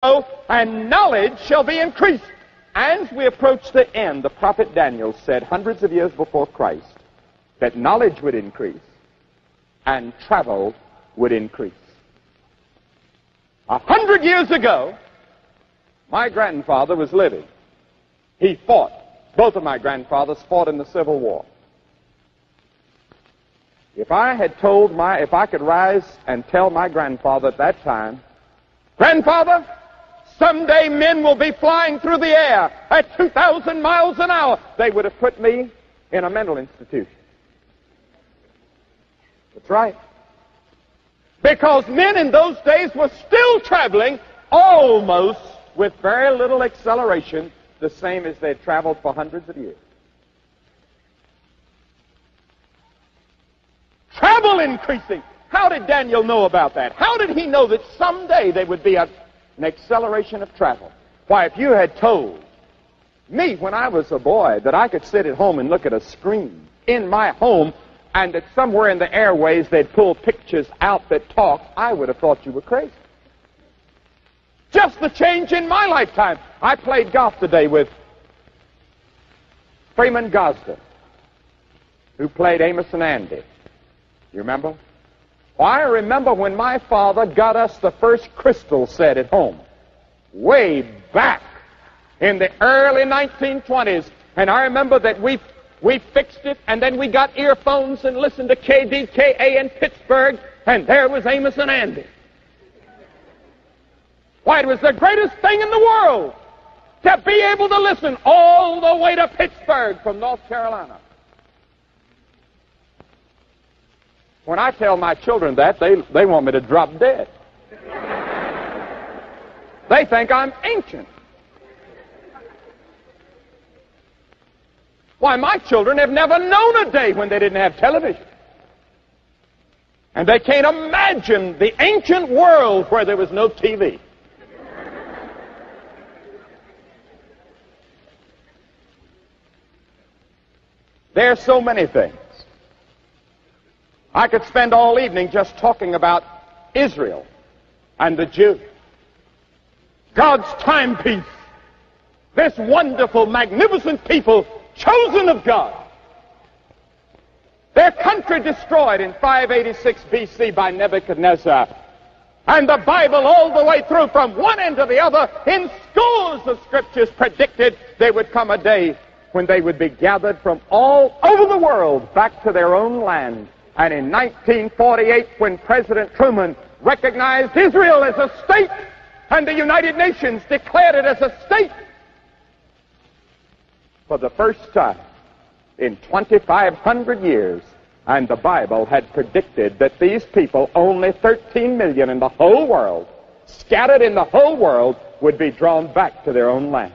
and knowledge shall be increased. As we approach the end, the prophet Daniel said hundreds of years before Christ that knowledge would increase and travel would increase. 100 years ago, my grandfather was living. He fought. Both of my grandfathers fought in the Civil War. If I could rise and tell my grandfather at that time, "Grandfather, someday men will be flying through the air at 2,000 miles an hour," they would have put me in a mental institution. That's right. Because men in those days were still traveling almost with very little acceleration, the same as they'd traveled for hundreds of years. Travel increasing. How did Daniel know about that? How did he know that someday there would be an acceleration of travel? Why, if you had told me when I was a boy that I could sit at home and look at a screen in my home and that somewhere in the airways they'd pull pictures out that talk, I would have thought you were crazy. Just the change in my lifetime. I played golf today with Freeman Gosden, who played Amos and Andy. You remember? Well, I remember when my father got us the first crystal set at home, way back in the early 1920s. And I remember that we fixed it, and then we got earphones and listened to KDKA in Pittsburgh, and there was Amos and Andy. Why, it was the greatest thing in the world to be able to listen all the way to Pittsburgh from North Carolina. When I tell my children that, they want me to drop dead. They think I'm ancient. Why, my children have never known a day when they didn't have television. And they can't imagine the ancient world where there was no TV. There are so many things. I could spend all evening just talking about Israel and the Jew. God's timepiece. This wonderful, magnificent people chosen of God. Their country destroyed in 586 BC by Nebuchadnezzar. And the Bible all the way through from one end to the other in scores of scriptures predicted there would come a day when they would be gathered from all over the world back to their own land. And in 1948, when President Truman recognized Israel as a state and the United Nations declared it as a state, for the first time in 2,500 years, and the Bible had predicted that these people, only 13 million in the whole world, scattered in the whole world, would be drawn back to their own land.